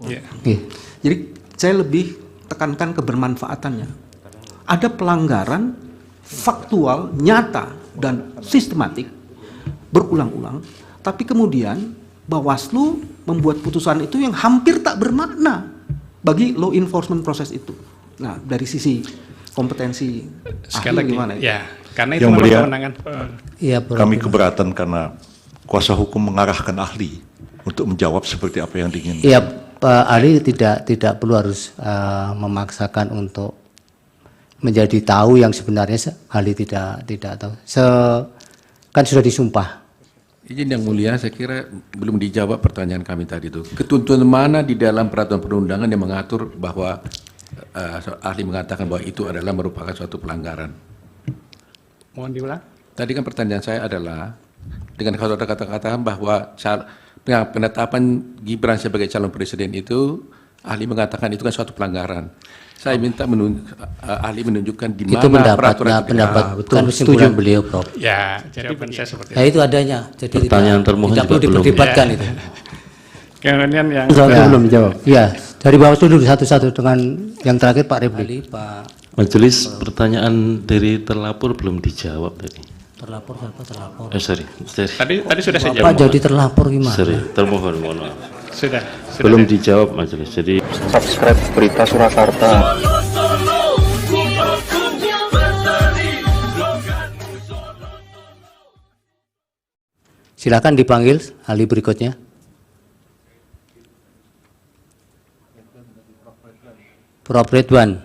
Yeah. Jadi saya lebih tekankan kebermanfaatannya. Ada pelanggaran faktual, nyata, dan sistematik berulang-ulang, tapi kemudian Bawaslu membuat putusan itu yang hampir tak bermakna bagi law enforcement proses itu. Nah, dari sisi kompetensi Sekali lagi, gimana itu? ya, karena itu Yang memang mulia, kewenangan. Iya, Kami keberatan karena kuasa hukum mengarahkan ahli untuk menjawab seperti apa yang diinginkan. Iya, Pak ahli tidak perlu harus memaksakan untuk menjadi tahu yang sebenarnya ahli tidak tahu. Kan sudah disumpah. Izin yang mulia, saya kira belum dijawab pertanyaan kami tadi itu. Ketentuan mana di dalam peraturan perundangan yang mengatur bahwa ahli mengatakan bahwa itu adalah merupakan suatu pelanggaran? Mohon diulang. Tadi kan pertanyaan saya adalah dengan kata-kata bahwa penetapan Gibran sebagai calon presiden itu ahli mengatakan itu kan suatu pelanggaran. Saya minta ahli menunjukkan di mana Itu peraturan itu pendapat betul, kan kesimpulan beliau, Prof. Ya, jawaban saya seperti Ya itu. itu adanya. Jadi Pertanyaan termohon tidak juga perlu belum. diperdebatkan itu. Kemudian yang Belum dijawab. Iya, dari Bawaslu dulu satu-satu dengan yang terakhir Pak Repli. Pak Majelis, pertanyaan dari terlapor belum dijawab tadi. terlapor siapa terlapor? Sorry. tadi sudah saya Pak jawab. jadi terlapor gimana? Sorry, termohon, mohon maaf. Sudah Belum dijawab majelis. Jadi Subscribe Berita Surakarta. Silakan dipanggil ahli berikutnya. Prof Ridwan.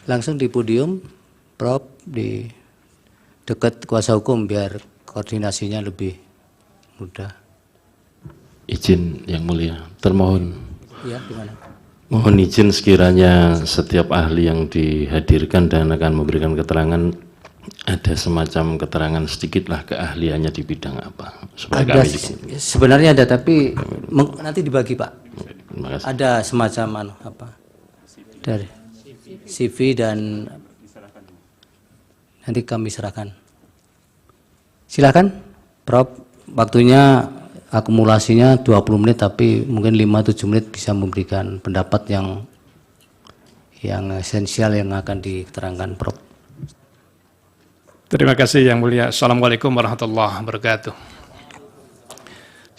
Langsung di podium, Prof, di dekat kuasa hukum biar koordinasinya lebih mudah. izin yang mulia, termohon. Iya, gimana? Mohon izin sekiranya setiap ahli yang dihadirkan dan akan memberikan keterangan ada semacam keterangan sedikitlah keahliannya di bidang apa. Supaya Ada, kami juga. sebenarnya ada, tapi nanti dibagi, Pak. Terima kasih. Ada semacam apa? Dari CV dan nanti kami serahkan. Silakan, Prof. Waktunya akumulasinya 20 menit, tapi mungkin 5-7 menit bisa memberikan pendapat yang esensial yang akan diterangkan, Prof. Terima kasih yang mulia. Assalamualaikum warahmatullahi wabarakatuh.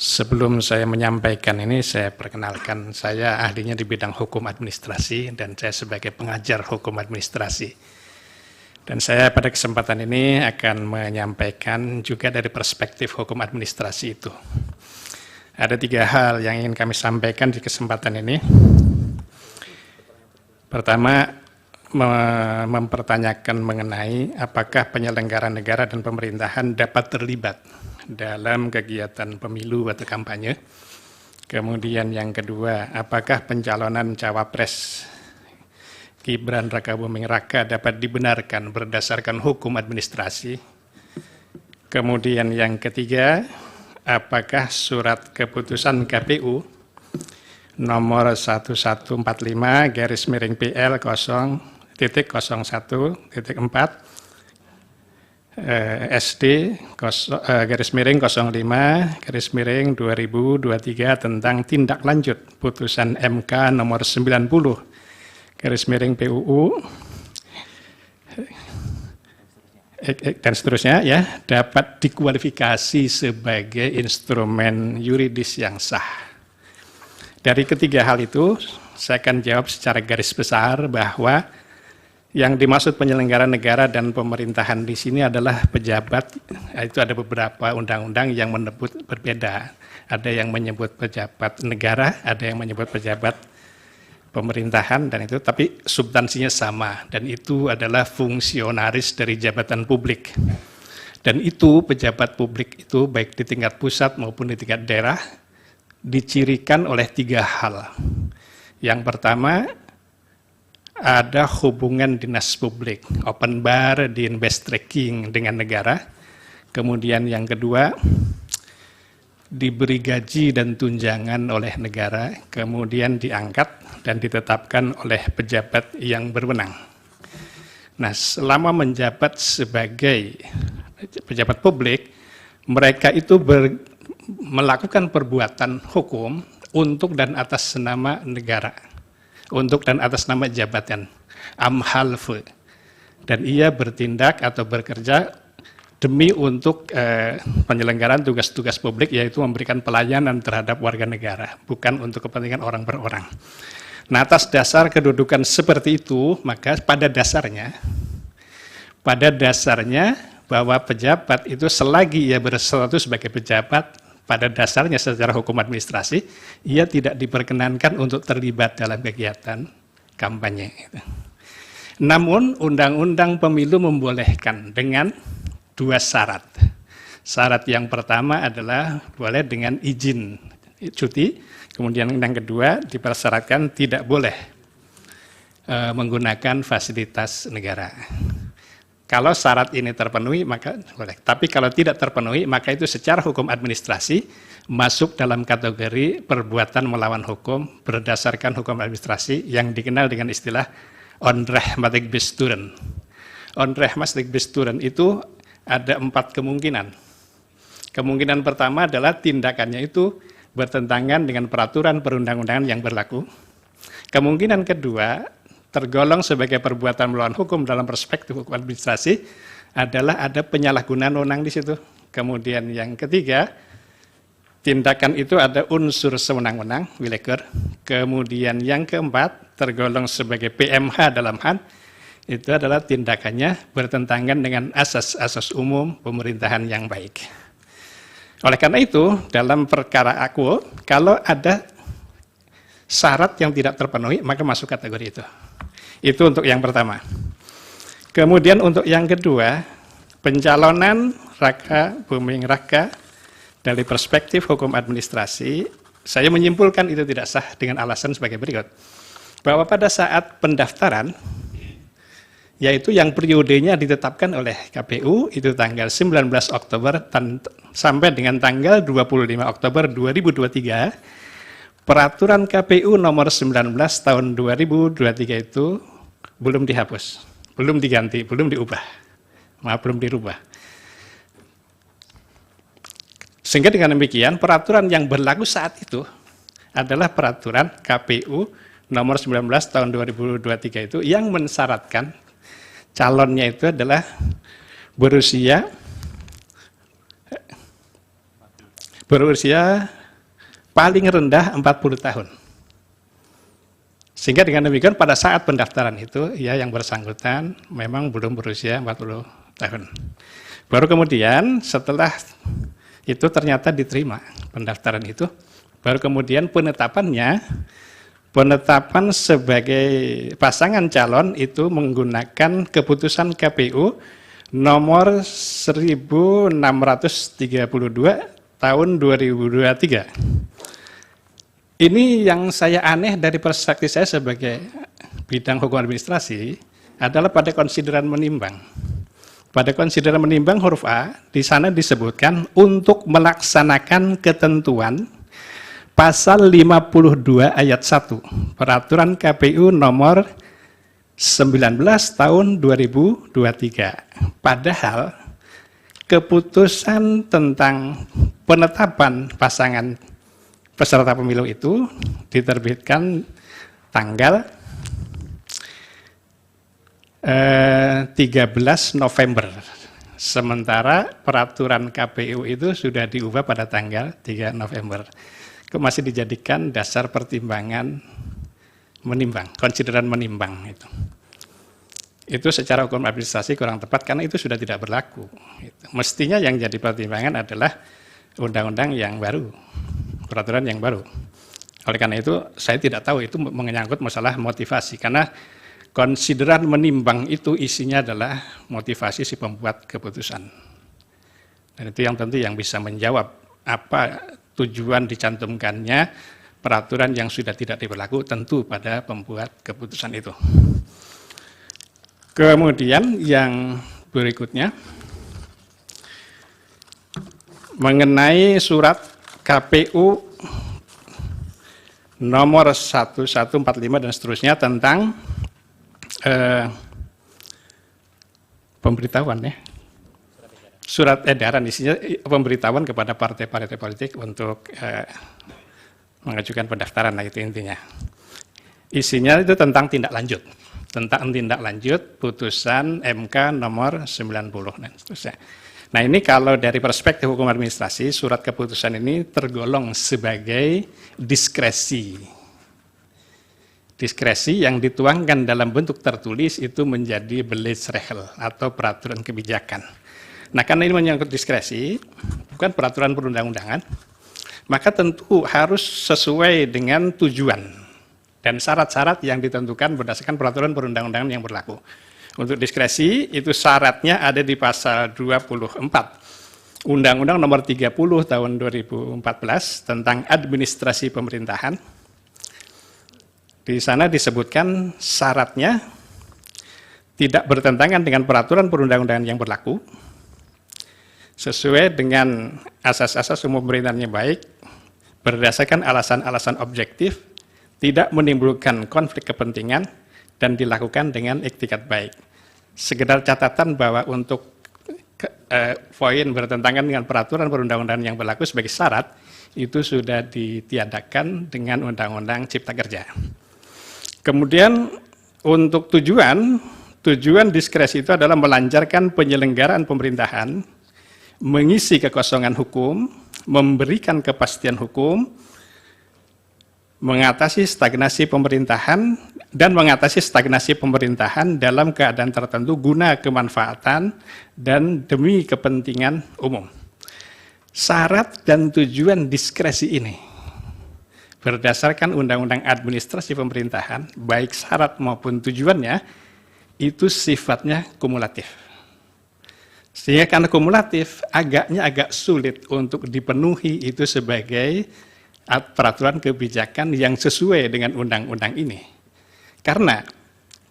Sebelum saya menyampaikan ini, saya perkenalkan, saya ahlinya di bidang hukum administrasi dan saya sebagai pengajar hukum administrasi. Dan saya pada kesempatan ini akan menyampaikan juga dari perspektif hukum administrasi itu. Ada 3 hal yang ingin kami sampaikan di kesempatan ini. Pertama, mempertanyakan mengenai apakah penyelenggara negara dan pemerintahan dapat terlibat dalam kegiatan pemilu atau kampanye. Kemudian yang kedua, apakah pencalonan cawapres Gibran Rakabuming Raka dapat dibenarkan berdasarkan hukum administrasi. Kemudian yang ketiga, apakah surat keputusan KPU nomor 1145/PL 0.01.4 SD /05/2023 tentang tindak lanjut putusan MK nomor 90/PUU dan seterusnya ya, dapat dikualifikasi sebagai instrumen yuridis yang sah. Dari ketiga hal itu, saya akan jawab secara garis besar bahwa yang dimaksud penyelenggara negara dan pemerintahan di sini adalah pejabat. Itu ada beberapa undang-undang yang menyebut berbeda. Ada yang menyebut pejabat negara, ada yang menyebut pejabat pemerintahan, dan itu tapi substansinya sama, dan itu adalah fungsionaris dari jabatan publik. Dan itu pejabat publik itu baik di tingkat pusat maupun di tingkat daerah dicirikan oleh 3 hal. Yang pertama ada hubungan dinas publik, open bar di invest tracking dengan negara. Kemudian yang kedua, diberi gaji dan tunjangan oleh negara, kemudian diangkat dan ditetapkan oleh pejabat yang berwenang. Nah, selama menjabat sebagai pejabat publik, mereka itu melakukan perbuatan hukum untuk dan atas nama negara, untuk dan atas nama jabatan, amhalfe, dan ia bertindak atau bekerja demi untuk penyelenggaraan tugas-tugas publik, yaitu memberikan pelayanan terhadap warga negara, bukan untuk kepentingan orang per orang. Nah, atas dasar kedudukan seperti itu, maka pada dasarnya bahwa pejabat itu selagi ia berstatus sebagai pejabat, pada dasarnya secara hukum administrasi, ia tidak diperkenankan untuk terlibat dalam kegiatan kampanye. Namun, Undang-Undang Pemilu membolehkan dengan dua syarat. Syarat yang pertama adalah boleh dengan izin cuti, kemudian yang kedua dipersyaratkan tidak boleh menggunakan fasilitas negara. Kalau syarat ini terpenuhi maka boleh, tapi kalau tidak terpenuhi maka itu secara hukum administrasi masuk dalam kategori perbuatan melawan hukum berdasarkan hukum administrasi yang dikenal dengan istilah onrechtmatig besturen. Onrechtmatig besturen itu ada 4 kemungkinan. Kemungkinan pertama adalah tindakannya itu bertentangan dengan peraturan perundang-undangan yang berlaku. Kemungkinan kedua, tergolong sebagai perbuatan melawan hukum dalam perspektif hukum administrasi adalah ada penyalahgunaan wewenang di situ. Kemudian yang ketiga, tindakan itu ada unsur sewenang-wenang, willekeur. Kemudian yang keempat, tergolong sebagai PMH dalam HAN, itu adalah tindakannya bertentangan dengan asas-asas umum pemerintahan yang baik. Oleh karena itu, dalam perkara akuo, kalau ada syarat yang tidak terpenuhi, maka masuk kategori itu. Itu untuk yang pertama. Kemudian untuk yang kedua, pencalonan Raka Buming Raka dari perspektif hukum administrasi, saya menyimpulkan itu tidak sah dengan alasan sebagai berikut. Bahwa pada saat pendaftaran, yaitu yang periodenya ditetapkan oleh KPU, itu tanggal 19 Oktober sampai dengan tanggal 25 Oktober 2023, Peraturan KPU nomor 19 tahun 2023 itu belum dihapus, belum diganti, belum diubah, belum dirubah. Sehingga dengan demikian, peraturan yang berlaku saat itu adalah peraturan KPU nomor 19 tahun 2023 itu yang mensyaratkan calonnya itu adalah berusia paling rendah 40 tahun. Sehingga dengan demikian pada saat pendaftaran itu, ya yang bersangkutan memang belum berusia 40 tahun. Baru kemudian setelah itu ternyata diterima pendaftaran itu, baru kemudian penetapan sebagai pasangan calon itu menggunakan keputusan KPU nomor 1632 tahun 2023. Ini yang saya aneh dari perspektif saya sebagai bidang hukum administrasi adalah pada konsideran menimbang. Pada konsideran menimbang huruf A, di sana disebutkan untuk melaksanakan ketentuan pasal 52 ayat 1 Peraturan KPU nomor 19 tahun 2023. Padahal keputusan tentang penetapan pasangan peserta pemilu itu diterbitkan tanggal 13 November. Sementara peraturan KPU itu sudah diubah pada tanggal 3 November. Masih dijadikan dasar pertimbangan menimbang, konsideran menimbang itu. Itu secara hukum administrasi kurang tepat karena itu sudah tidak berlaku. Mestinya yang jadi pertimbangan adalah undang-undang yang baru, peraturan yang baru. Oleh karena itu saya tidak tahu itu menyangkut masalah motivasi, karena konsideran menimbang itu isinya adalah motivasi si pembuat keputusan. Dan itu yang tentu yang bisa menjawab apa tujuan dicantumkannya peraturan yang sudah tidak diberlaku tentu pada pembuat keputusan itu. Kemudian yang berikutnya mengenai surat KPU nomor 1145 dan seterusnya tentang pemberitahuan ya. Surat edaran isinya pemberitahuan kepada partai-partai politik untuk mengajukan pendaftaran, nah itu intinya. Isinya itu tentang tindak lanjut. Tentang tindak lanjut putusan MK nomor 90 dan seterusnya. Nah ini kalau dari perspektif hukum administrasi, surat keputusan ini tergolong sebagai diskresi. Diskresi yang dituangkan dalam bentuk tertulis itu menjadi Beleidsregel atau peraturan kebijakan. Nah karena ini menyangkut diskresi, bukan peraturan perundang-undangan, maka tentu harus sesuai dengan tujuan dan syarat-syarat yang ditentukan berdasarkan peraturan perundang-undangan yang berlaku. Untuk diskresi itu syaratnya ada di pasal 24 Undang-Undang nomor 30 tahun 2014 tentang administrasi pemerintahan. Di sana disebutkan syaratnya tidak bertentangan dengan peraturan perundang-undangan yang berlaku, sesuai dengan asas-asas umum pemerintahan yang baik, berdasarkan alasan-alasan objektif, tidak menimbulkan konflik kepentingan, dan dilakukan dengan iktikat baik. Sekedar catatan bahwa untuk poin bertentangan dengan peraturan perundang-undangan yang berlaku sebagai syarat, itu sudah ditiadakan dengan Undang-Undang Cipta Kerja. Kemudian untuk tujuan diskresi itu adalah melancarkan penyelenggaraan pemerintahan, mengisi kekosongan hukum, memberikan kepastian hukum, mengatasi stagnasi pemerintahan, dan mengatasi stagnasi pemerintahan dalam keadaan tertentu guna kemanfaatan dan demi kepentingan umum. Syarat dan tujuan diskresi ini berdasarkan Undang-Undang Administrasi Pemerintahan, baik syarat maupun tujuannya, itu sifatnya kumulatif. Sehingga karena kumulatif, agak sulit untuk dipenuhi itu sebagai peraturan kebijakan yang sesuai dengan undang-undang ini. Karena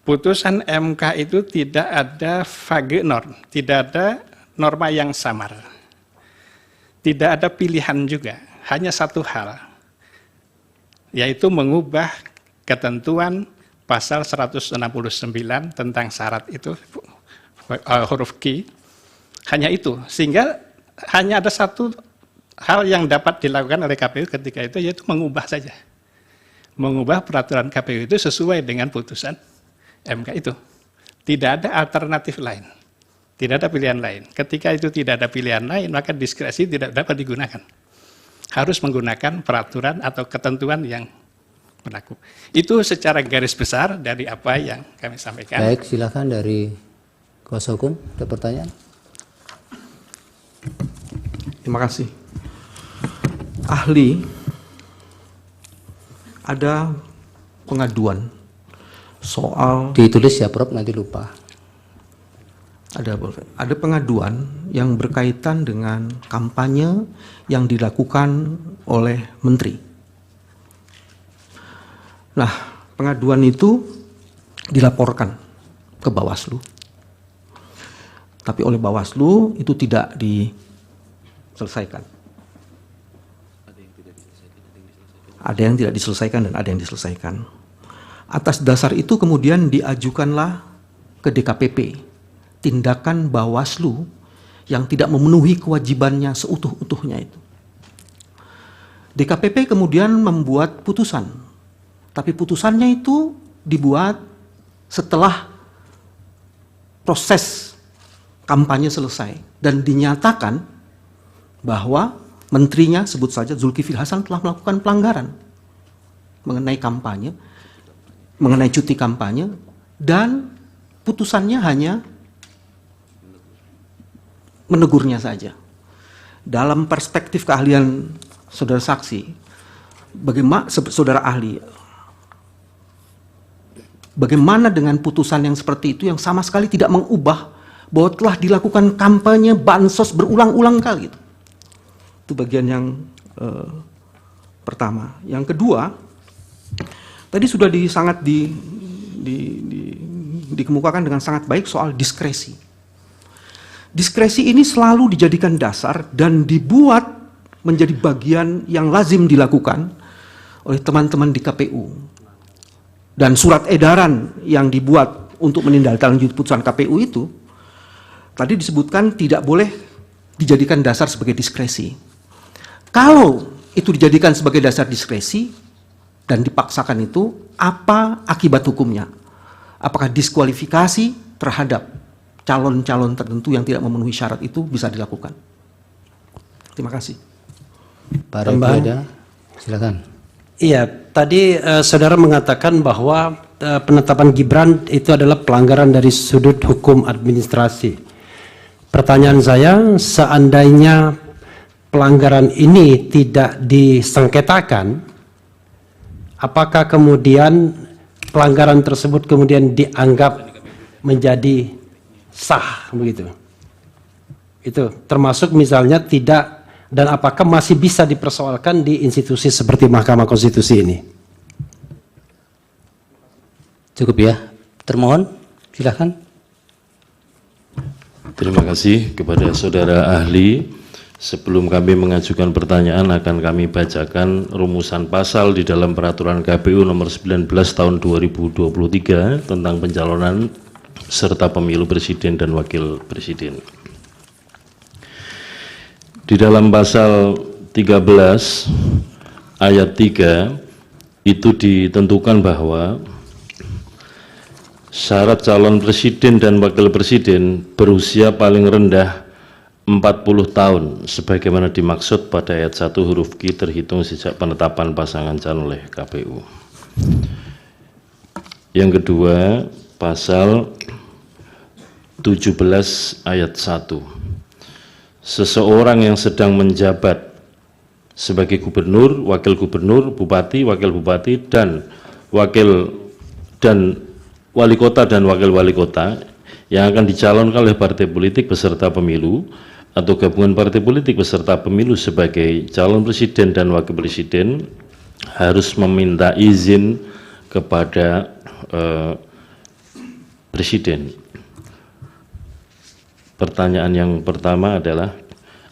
putusan MK itu tidak ada vague norm, tidak ada norma yang samar. Tidak ada pilihan juga, hanya satu hal, yaitu mengubah ketentuan pasal 169 tentang syarat itu, huruf Q, hanya itu. Sehingga hanya ada satu hal yang dapat dilakukan oleh KPU ketika itu, yaitu mengubah saja. Mengubah peraturan KPU itu sesuai dengan putusan MK itu. Tidak ada alternatif lain. Tidak ada pilihan lain. Ketika itu tidak ada pilihan lain, maka diskresi tidak dapat digunakan. Harus menggunakan peraturan atau ketentuan yang berlaku. Itu secara garis besar dari apa yang kami sampaikan. Baik, silakan dari kuasa hukum, ada pertanyaan? Terima kasih. Ahli, ada pengaduan soal Ditulis ya Prof, nanti lupa. ada pengaduan yang berkaitan dengan kampanye yang dilakukan oleh menteri. Nah, pengaduan itu dilaporkan ke Bawaslu. Tapi oleh Bawaslu itu tidak diselesaikan. Ada yang tidak diselesaikan dan ada yang diselesaikan. Atas dasar itu kemudian diajukanlah ke DKPP tindakan Bawaslu yang tidak memenuhi kewajibannya seutuh-utuhnya itu. DKPP kemudian membuat putusan, tapi putusannya itu dibuat setelah proses kampanye selesai dan dinyatakan bahwa menterinya, sebut saja Zulkifli Hasan, telah melakukan pelanggaran mengenai kampanye, mengenai cuti kampanye, dan putusannya hanya menegurnya saja. Dalam perspektif keahlian saudara saksi, bagaimana saudara ahli, bagaimana dengan putusan yang seperti itu yang sama sekali tidak mengubah bahwa telah dilakukan kampanye bansos berulang-ulang kali? Itu bagian yang pertama. Yang kedua, tadi sudah dikemukakan dengan sangat baik soal diskresi. Diskresi ini selalu dijadikan dasar dan dibuat menjadi bagian yang lazim dilakukan oleh teman-teman di KPU. Dan surat edaran yang dibuat untuk menindaklanjuti putusan KPU itu, tadi disebutkan tidak boleh dijadikan dasar sebagai diskresi. Kalau itu dijadikan sebagai dasar diskresi dan dipaksakan itu, apa akibat hukumnya? Apakah diskualifikasi terhadap calon-calon tertentu yang tidak memenuhi syarat itu bisa dilakukan? Terima kasih. Pak Refli, silakan. Iya, tadi saudara mengatakan bahwa penetapan Gibran itu adalah pelanggaran dari sudut hukum administrasi. Pertanyaan saya, seandainya pelanggaran ini tidak disengketakan, apakah kemudian pelanggaran tersebut kemudian dianggap menjadi sah begitu? Itu termasuk misalnya tidak, dan apakah masih bisa dipersoalkan di institusi seperti Mahkamah Konstitusi ini? Cukup ya. Termohon, silakan. Terima kasih kepada saudara ahli. Sebelum kami mengajukan pertanyaan, akan kami bacakan rumusan pasal di dalam peraturan KPU nomor 19 tahun 2023 tentang pencalonan serta pemilu presiden dan wakil presiden. Di dalam pasal 13 ayat 3 itu ditentukan bahwa syarat calon presiden dan wakil presiden berusia paling rendah 40 tahun sebagaimana dimaksud pada ayat 1 huruf Q terhitung sejak penetapan pasangan calon oleh KPU. Yang kedua, pasal 17 ayat 1. Seseorang yang sedang menjabat sebagai gubernur, wakil gubernur, bupati, wakil bupati, dan wali kota dan wakil wali kota yang akan dicalonkan oleh partai politik peserta pemilu atau gabungan partai politik peserta pemilu sebagai calon presiden dan wakil presiden harus meminta izin kepada presiden. Pertanyaan yang pertama adalah,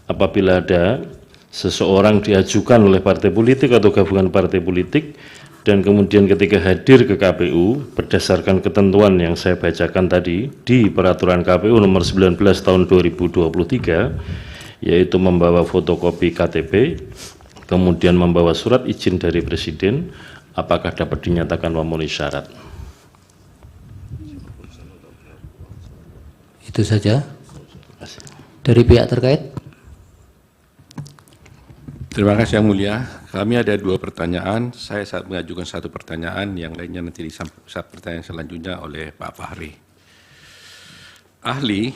apabila ada seseorang diajukan oleh partai politik atau gabungan partai politik dan kemudian ketika hadir ke KPU berdasarkan ketentuan yang saya bacakan tadi di peraturan KPU nomor 19 tahun 2023, yaitu membawa fotokopi KTP, kemudian membawa surat izin dari presiden, apakah dapat dinyatakan memenuhi syarat? Itu saja dari pihak terkait. Terima kasih Yang Mulia. Kami ada 2 pertanyaan. Saya saat mengajukan 1 pertanyaan, yang lainnya nanti saat pertanyaan selanjutnya oleh Pak Fahri. Ahli,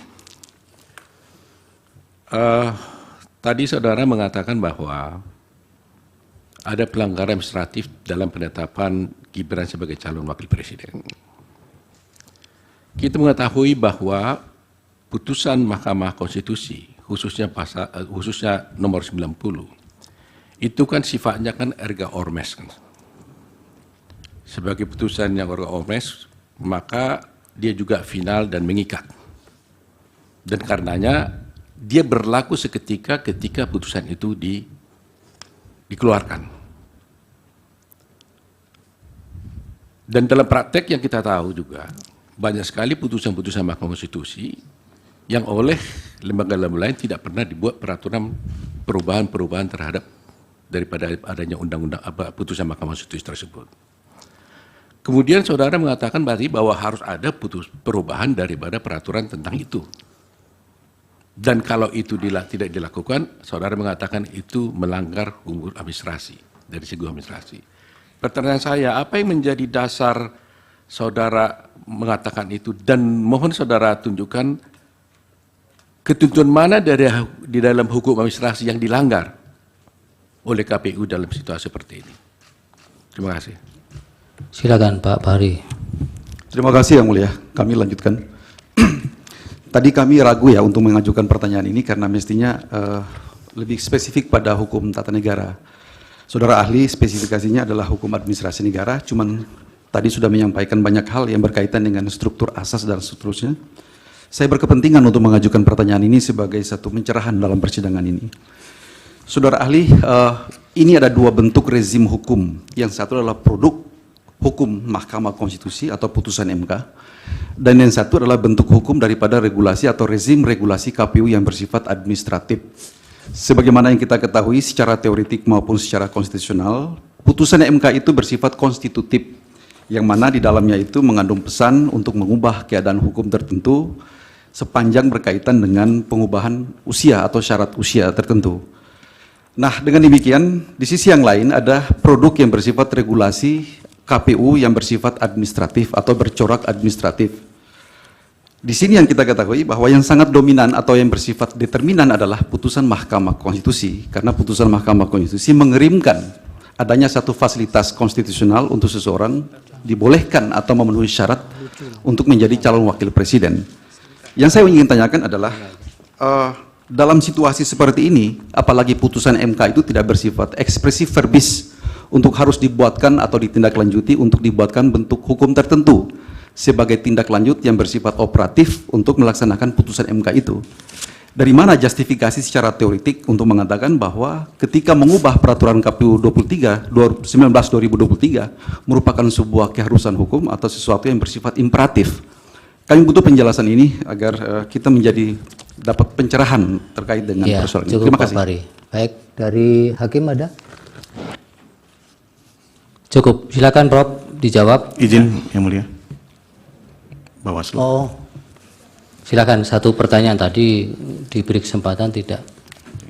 tadi saudara mengatakan bahwa ada pelanggaran administratif dalam penetapan Gibran sebagai calon wakil presiden. Kita mengetahui bahwa putusan Mahkamah Konstitusi, khususnya nomor 90, itu kan sifatnya kan erga omnes kan. Sebagai putusan yang erga omnes, maka dia juga final dan mengikat. Dan karenanya dia berlaku seketika ketika putusan itu dikeluarkan. Dan dalam praktek yang kita tahu juga, banyak sekali putusan-putusan Mahkamah Konstitusi yang oleh lembaga-lembaga lain tidak pernah dibuat peraturan perubahan-perubahan terhadap daripada adanya undang-undang putusan Mahkamah Konstitusi tersebut. Kemudian saudara mengatakan berarti bahwa harus ada perubahan daripada peraturan tentang itu. Dan kalau itu tidak dilakukan, saudara mengatakan itu melanggar hukum administrasi, dari segi administrasi. Pertanyaan saya, apa yang menjadi dasar saudara mengatakan itu, dan mohon saudara tunjukkan ketentuan mana di dalam hukum administrasi yang dilanggar oleh KPU dalam situasi seperti ini. Terima kasih. Silakan Pak Fahri. Terima kasih Yang Mulia. Kami lanjutkan. Tadi kami ragu ya untuk mengajukan pertanyaan ini karena mestinya lebih spesifik pada hukum tata negara. Saudara ahli spesifikasinya adalah hukum administrasi negara, cuman tadi sudah menyampaikan banyak hal yang berkaitan dengan struktur asas dan seterusnya. Saya berkepentingan untuk mengajukan pertanyaan ini sebagai satu pencerahan dalam persidangan ini. Saudara ahli, ini ada dua bentuk rezim hukum. Yang satu adalah produk hukum Mahkamah Konstitusi atau putusan MK, dan yang satu adalah bentuk hukum daripada regulasi atau rezim regulasi KPU yang bersifat administratif. Sebagaimana yang kita ketahui secara teoretik maupun secara konstitusional, putusan MK itu bersifat konstitutif, yang mana di dalamnya itu mengandung pesan untuk mengubah keadaan hukum tertentu sepanjang berkaitan dengan pengubahan usia atau syarat usia tertentu. Nah, dengan demikian, di sisi yang lain ada produk yang bersifat regulasi KPU yang bersifat administratif atau bercorak administratif. Di sini yang kita ketahui bahwa yang sangat dominan atau yang bersifat determinan adalah putusan Mahkamah Konstitusi, karena putusan Mahkamah Konstitusi mengerimkan adanya satu fasilitas konstitusional untuk seseorang dibolehkan atau memenuhi syarat untuk menjadi calon wakil presiden. Yang saya ingin tanyakan adalah, dalam situasi seperti ini, apalagi putusan MK itu tidak bersifat ekspresif verbis untuk harus dibuatkan atau ditindaklanjuti untuk dibuatkan bentuk hukum tertentu sebagai tindak lanjut yang bersifat operatif untuk melaksanakan putusan MK itu. Dari mana justifikasi secara teoretik untuk mengatakan bahwa ketika mengubah peraturan KPU 19/2023 merupakan sebuah keharusan hukum atau sesuatu yang bersifat imperatif? Kami butuh penjelasan ini agar kita menjadi dapat pencerahan terkait dengan persoalan ini. Terima kasih. Pak Fahri. Baik, dari Hakim ada? Cukup, silakan Prof dijawab. Izin yang mulia. Bawaslu. Oh, silakan, satu pertanyaan tadi diberi kesempatan tidak.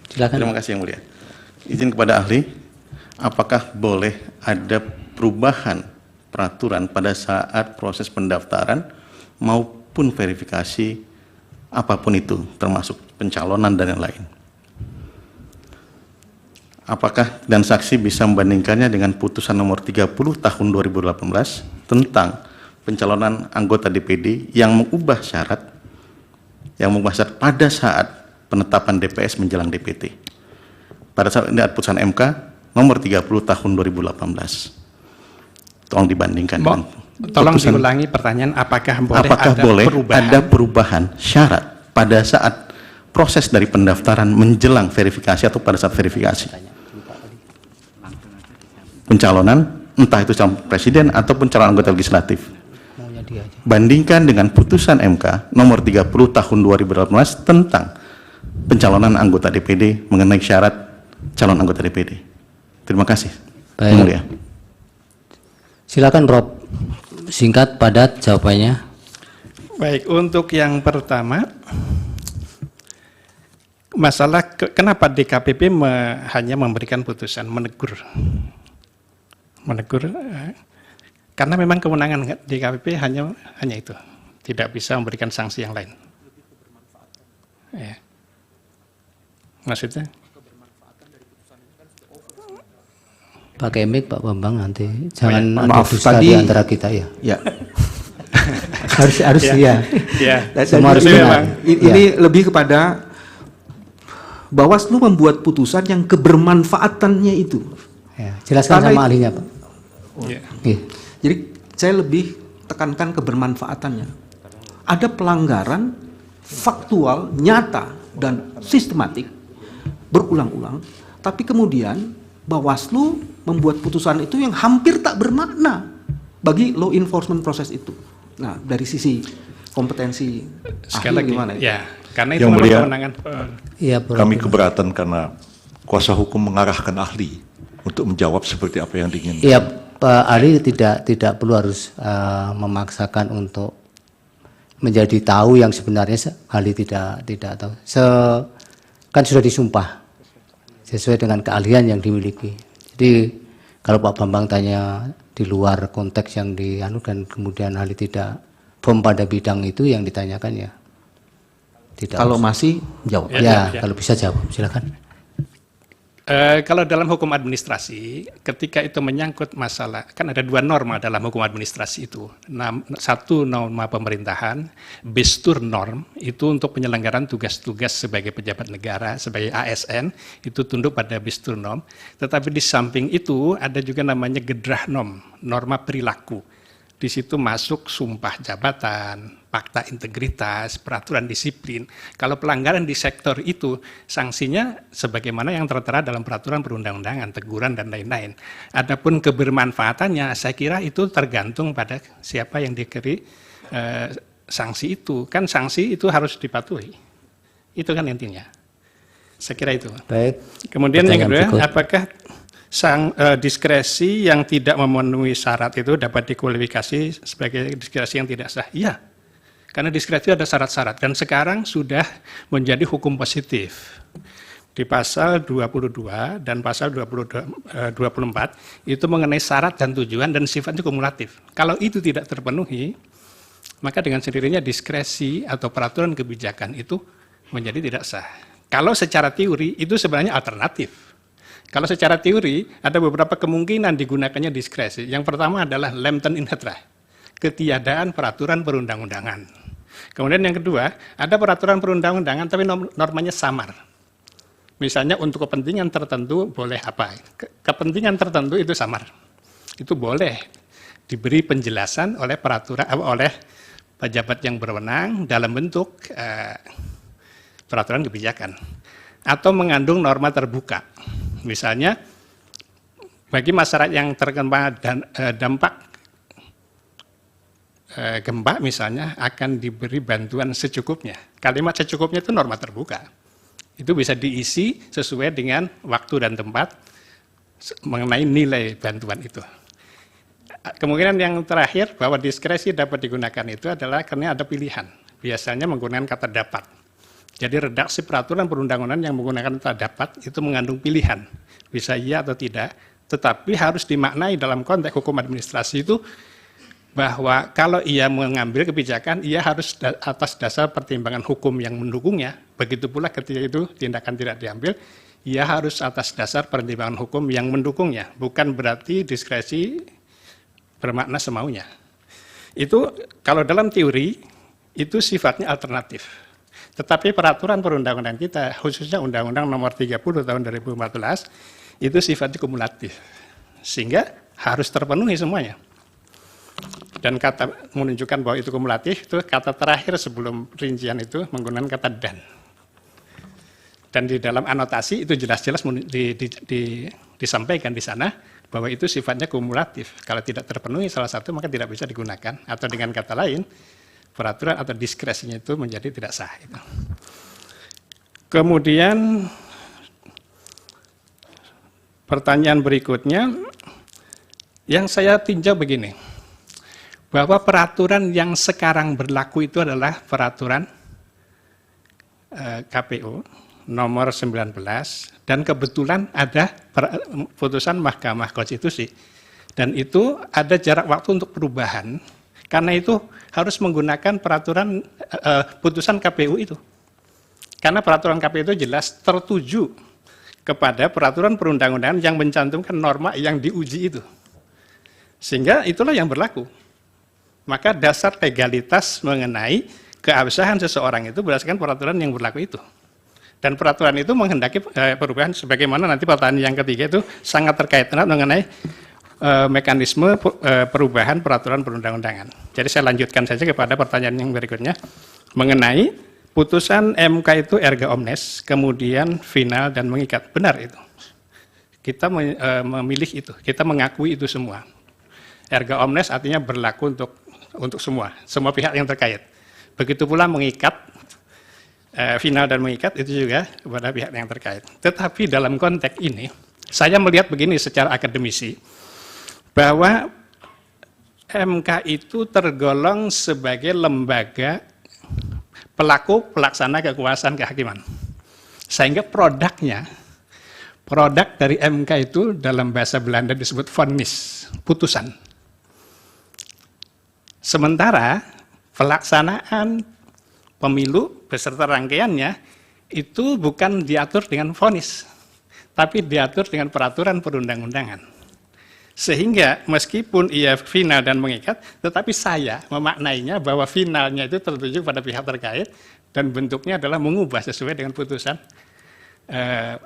Silakan. Terima kasih yang mulia. Izin kepada ahli, apakah boleh ada perubahan peraturan pada saat proses pendaftaran maupun verifikasi apapun itu, termasuk pencalonan dan yang lain? Apakah dan saksi bisa membandingkannya dengan putusan nomor 30 tahun 2018 tentang pencalonan anggota DPD yang mengubah syarat pada saat penetapan DPS menjelang DPT. Pada saat ini ada putusan MK nomor 30 tahun 2018. Tolong dibandingkan dengan tolong putusan, diulangi pertanyaan, apakah boleh ada perubahan syarat pada saat proses dari pendaftaran menjelang verifikasi atau pada saat verifikasi pencalonan, entah itu calon presiden ataupun calon anggota legislatif. Bandingkan dengan putusan MK nomor 30 tahun 2018 tentang pencalonan anggota DPD mengenai syarat calon anggota DPD. Terima kasih. Baik. Mulia. Silakan Prof, singkat padat jawabannya. Baik, untuk yang pertama, masalah kenapa DKPP hanya memberikan putusan menegur. Karena memang kewenangan DKPP hanya itu, tidak bisa memberikan sanksi yang lain. Ya. Maksudnya? Pakai mic Pak Bambang, nanti jangan maaf, dusta tadi di antara kita ya. Ya. harus ya. Ya. Semua harus benar. Ini lebih kepada Bawaslu membuat putusan yang kebermanfaatannya itu. Ya, jelaskan Karena sama ahlinya Pak. Ya. Iya. Jadi saya lebih tekankan kebermanfaatannya. Ada pelanggaran faktual, nyata, dan sistematik berulang-ulang, tapi kemudian Bawaslu membuat putusan itu yang hampir tak bermakna bagi law enforcement proses itu. Nah, dari sisi kompetensi Sekali lagi, gimana? ya, karena itu Yang memang mulia, kewenangan. Iya, Kami keberatan karena kuasa hukum mengarahkan ahli untuk menjawab seperti apa yang diinginkan. Iya, Pak ahli tidak perlu harus memaksakan untuk menjadi tahu yang sebenarnya ahli tidak tahu. Kan sudah disumpah sesuai dengan keahlian yang dimiliki. Jadi kalau Pak Bambang tanya di luar konteks yang dianukan, kemudian ahli tidak firm pada bidang itu yang ditanyakan ya tidak. Kalau masih jawab. Ya, kalau bisa jawab, silakan. Kalau dalam hukum administrasi, ketika itu menyangkut masalah, kan ada dua norma dalam hukum administrasi itu. Satu norma pemerintahan, Bestur norm, itu untuk penyelenggaraan tugas-tugas sebagai pejabat negara, sebagai ASN, itu tunduk pada Bestur norm. Tetapi di samping itu ada juga namanya Gedrag norm, norma perilaku. Di situ masuk sumpah jabatan, fakta integritas, peraturan disiplin. Kalau pelanggaran di sektor itu, sanksinya sebagaimana yang tertera dalam peraturan perundang-undangan, teguran dan lain-lain. Adapun kebermanfaatannya, saya kira itu tergantung pada siapa yang diberi sanksi itu. Kan sanksi itu harus dipatuhi. Itu kan intinya. Saya kira itu. Baik. Kemudian yang kedua, apakah diskresi yang tidak memenuhi syarat itu dapat dikualifikasi sebagai diskresi yang tidak sah? Iya, karena diskresi ada syarat-syarat dan sekarang sudah menjadi hukum positif. Di pasal 22 dan pasal 24 itu mengenai syarat dan tujuan dan sifatnya kumulatif. Kalau itu tidak terpenuhi, maka dengan sendirinya diskresi atau peraturan kebijakan itu menjadi tidak sah. Kalau secara teori itu sebenarnya alternatif. Kalau secara teori, ada beberapa kemungkinan digunakannya diskresi. Yang pertama adalah lempten in hetra, ketiadaan peraturan perundang-undangan. Kemudian yang kedua, ada peraturan perundang-undangan tapi normanya samar. Misalnya untuk kepentingan tertentu boleh apa? Kepentingan tertentu itu samar. Itu boleh diberi penjelasan oleh peraturan oleh pejabat yang berwenang dalam bentuk peraturan kebijakan. Atau mengandung norma terbuka. Misalnya, bagi masyarakat yang terkena dampak gempa misalnya akan diberi bantuan secukupnya. Kalimat secukupnya itu norma terbuka. Itu bisa diisi sesuai dengan waktu dan tempat mengenai nilai bantuan itu. Kemungkinan yang terakhir bahwa diskresi dapat digunakan itu adalah karena ada pilihan. Biasanya menggunakan kata dapat. Jadi redaksi peraturan perundang-undangan yang menggunakan kata dapat itu mengandung pilihan, bisa iya atau tidak, tetapi harus dimaknai dalam konteks hukum administrasi itu bahwa kalau ia mengambil kebijakan, ia harus atas dasar pertimbangan hukum yang mendukungnya, begitu pula ketika itu tindakan tidak diambil, ia harus atas dasar pertimbangan hukum yang mendukungnya, bukan berarti diskresi bermakna semaunya. Itu kalau dalam teori, itu sifatnya alternatif. Tetapi peraturan perundang-undangan kita, khususnya Undang-Undang Nomor 30 Tahun 2014, itu sifatnya kumulatif. Sehingga harus terpenuhi semuanya. Dan kata menunjukkan bahwa itu kumulatif, itu kata terakhir sebelum rincian itu menggunakan kata dan. Dan di dalam anotasi itu jelas-jelas disampaikan di sana bahwa itu sifatnya kumulatif. Kalau tidak terpenuhi salah satu maka tidak bisa digunakan. Atau dengan kata lain, peraturan atau diskresinya itu menjadi tidak sah. Kemudian pertanyaan berikutnya yang saya tinjau begini, bahwa peraturan yang sekarang berlaku itu adalah peraturan KPU nomor 19 dan kebetulan ada putusan Mahkamah Konstitusi dan itu ada jarak waktu untuk perubahan. Karena itu harus menggunakan peraturan putusan KPU itu. Karena peraturan KPU itu jelas tertuju kepada peraturan perundang-undangan yang mencantumkan norma yang diuji itu. Sehingga itulah yang berlaku. Maka dasar legalitas mengenai keabsahan seseorang itu berdasarkan peraturan yang berlaku itu. Dan peraturan itu menghendaki perubahan sebagaimana nanti pertanyaan yang ketiga itu sangat terkait mengenai mekanisme perubahan peraturan perundang-undangan. Jadi saya lanjutkan saja kepada pertanyaan yang berikutnya mengenai putusan MK itu erga omnes, kemudian final dan mengikat. Benar itu. Kita memilih itu, kita mengakui itu semua. Erga omnes artinya berlaku untuk semua pihak yang terkait. Begitu pula mengikat, final dan mengikat itu juga kepada pihak yang terkait. Tetapi dalam konteks ini, saya melihat begini secara akademisi, bahwa MK itu tergolong sebagai lembaga pelaksana kekuasaan kehakiman. Sehingga produk dari MK itu dalam bahasa Belanda disebut vonnis, putusan. Sementara pelaksanaan pemilu beserta rangkaiannya itu bukan diatur dengan vonis, tapi diatur dengan peraturan perundang-undangan. Sehingga meskipun ia final dan mengikat, tetapi saya memaknainya bahwa finalnya itu tertuju pada pihak terkait dan bentuknya adalah mengubah sesuai dengan putusan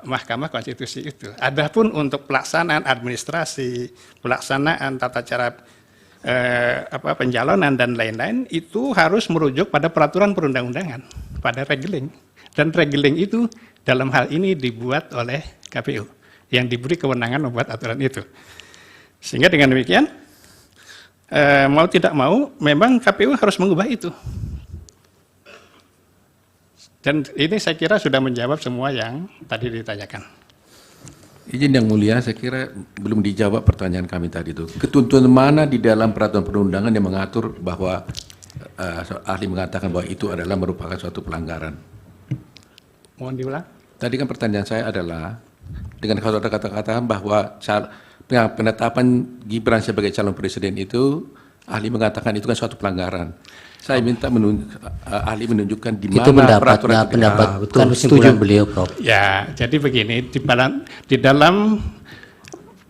Mahkamah Konstitusi itu. Adapun untuk pelaksanaan administrasi, pelaksanaan tata cara pencalonan dan lain-lain itu harus merujuk pada peraturan perundang-undangan, pada regeling. Dan regeling itu dalam hal ini dibuat oleh KPU yang diberi kewenangan membuat aturan itu. Sehingga dengan demikian, mau tidak mau, memang KPU harus mengubah itu. Dan ini saya kira sudah menjawab semua yang tadi ditanyakan. Izin yang mulia, saya kira belum dijawab pertanyaan kami tadi itu. Ketentuan mana di dalam peraturan perundangan yang mengatur bahwa ahli mengatakan bahwa itu adalah merupakan suatu pelanggaran? Mohon diulang. Tadi kan pertanyaan saya adalah, dengan saudara katakan bahwa penetapan Gibran sebagai calon presiden itu, ahli mengatakan itu kan suatu pelanggaran. Saya minta ahli menunjukkan di mana itu peraturan pendapat kan kesimpulan beliau, Prof. Ya, jadi begini, di dalam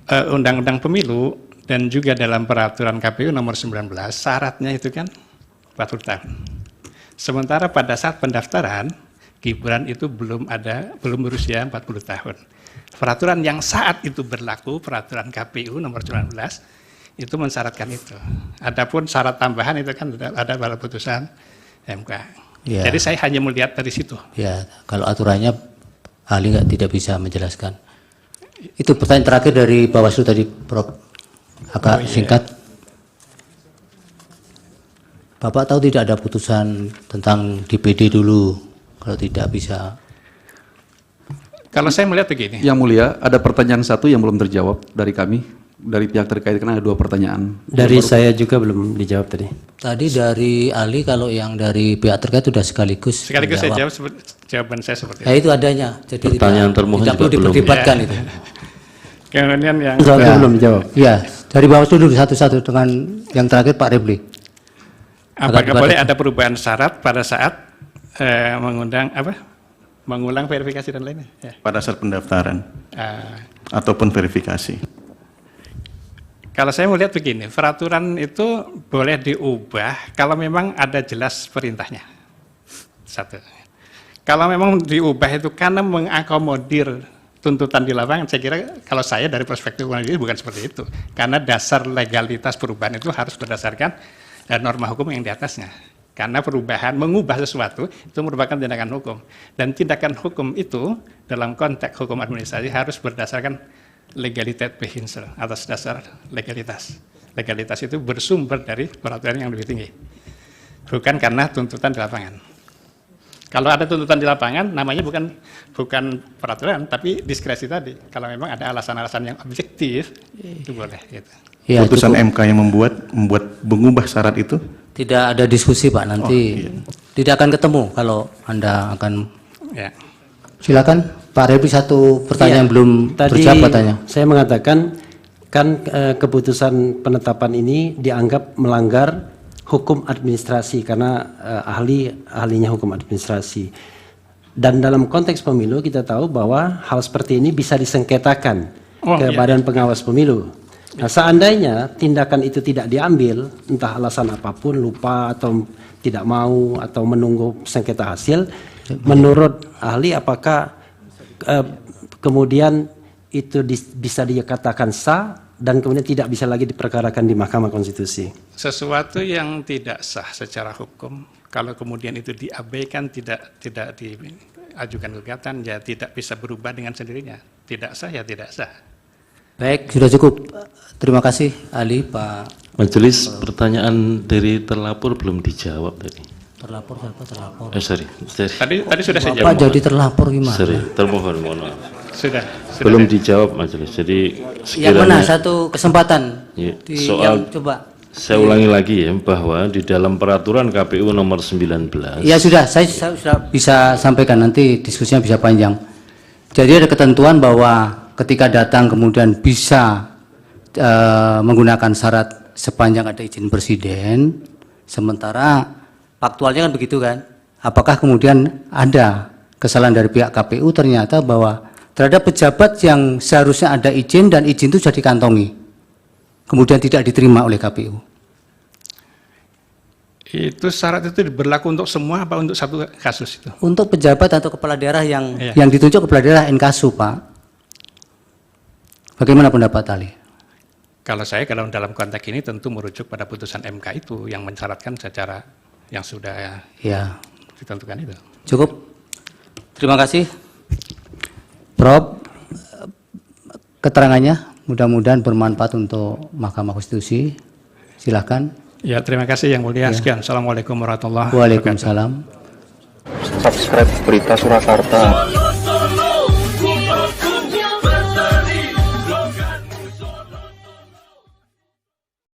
Undang-Undang Pemilu dan juga dalam peraturan KPU nomor 19, syaratnya itu kan 40 tahun. Sementara pada saat pendaftaran, Gibran itu belum berusia 40 tahun. Peraturan yang saat itu berlaku, peraturan KPU nomor 19, itu mensyaratkan itu. Adapun syarat tambahan itu kan ada pada putusan MK. Ya. Jadi saya hanya melihat dari situ. Ya, kalau aturannya ahli tidak bisa menjelaskan. Itu pertanyaan terakhir dari Bawaslu tadi, Prof. Agak singkat. Bapak tahu tidak ada putusan tentang DPD dulu, kalau tidak bisa. Kalau saya melihat begini. Yang mulia, ada pertanyaan satu yang belum terjawab dari kami, dari pihak terkait, karena ada 2 pertanyaan. Dari saya juga belum dijawab tadi. Tadi dari ahli, kalau yang dari pihak terkait sudah sekaligus saya menjawab. jawab jawaban saya seperti Ya itu adanya. Jadi Pertanyaan termohon tidak perlu juga belum. diperdebatkan itu. Kemudian yang Satu belum jawab. Ya, dari Bawaslu dulu satu-satu dengan yang terakhir Pak Repli. apakah boleh ada perubahan syarat pada saat mengulang verifikasi dan lainnya? Ya. pada saat pendaftaran ataupun verifikasi. Kalau saya melihat begini, peraturan itu boleh diubah kalau memang ada jelas perintahnya. Satu. Kalau memang diubah itu karena mengakomodir tuntutan di lapangan, saya kira kalau saya dari perspektif hukum ini bukan seperti itu. Karena dasar legalitas perubahan itu harus berdasarkan norma hukum yang di atasnya. Karena perubahan, mengubah sesuatu itu merupakan tindakan hukum. Dan tindakan hukum itu dalam konteks hukum administrasi harus berdasarkan legalitas behinsel, atas dasar legalitas. Legalitas itu bersumber dari peraturan yang lebih tinggi. Bukan karena tuntutan di lapangan. Kalau ada tuntutan di lapangan, namanya bukan peraturan, tapi diskresi tadi. Kalau memang ada alasan-alasan yang objektif, itu boleh. Gitu. Ya, Putusan cukup. MK yang membuat mengubah syarat itu? Tidak ada diskusi Pak, nanti tidak akan ketemu kalau Anda akan. Ya. Silakan Pak Repli, satu pertanyaan yang belum Tadi terjawab katanya. saya mengatakan kan keputusan penetapan ini dianggap melanggar hukum administrasi karena ahlinya hukum administrasi. Dan dalam konteks pemilu kita tahu bahwa hal seperti ini bisa disengketakan ke Badan Pengawas Pemilu. Nah, seandainya tindakan itu tidak diambil, entah alasan apapun, lupa atau tidak mau atau menunggu sengketa hasil, menurut ahli apakah kemudian itu bisa dikatakan sah dan kemudian tidak bisa lagi diperkarakan di Mahkamah Konstitusi? Sesuatu yang tidak sah secara hukum, kalau kemudian itu diabaikan, tidak diajukan gugatan, ya tidak bisa berubah dengan sendirinya. Tidak sah, ya tidak sah. Baik, sudah cukup. Terima kasih ahli Pak. Majelis, pertanyaan dari terlapor belum dijawab tadi. Terlapor siapa terlapor? Sorry. Tadi sudah saya Pak jawab. jadi terlapor gimana? Sorry, termohon, mohon maaf. Sudah Belum dijawab majelis. Jadi Yang mana satu kesempatan? Ya, Yang coba. Saya ulangi lagi ya, bahwa di dalam peraturan KPU nomor 19. Ya sudah, saya sudah bisa sampaikan, nanti diskusinya bisa panjang. Jadi ada ketentuan bahwa ketika datang kemudian bisa menggunakan syarat sepanjang ada izin presiden, sementara faktualnya kan begitu kan. Apakah kemudian ada kesalahan dari pihak KPU ternyata bahwa terhadap pejabat yang seharusnya ada izin dan izin itu sudah dikantongi, kemudian tidak diterima oleh KPU. Itu syarat itu berlaku untuk semua apa untuk satu kasus itu? Untuk pejabat atau kepala daerah yang Iya. yang ditunjuk kepala daerah inkasu, Pak. Bagaimana pendapat ahli? Kalau saya kalau dalam konteks ini tentu merujuk pada putusan MK itu yang mensyaratkan secara yang sudah Ya, ditentukan itu. cukup. Terima kasih, Prof. Keterangannya mudah-mudahan bermanfaat untuk Mahkamah Konstitusi. Silakan. Ya, terima kasih Yang Mulia. Sekian. Assalamualaikum warahmatullahi wabarakatuh. Waalaikumsalam. Subscribe Berita Surakarta.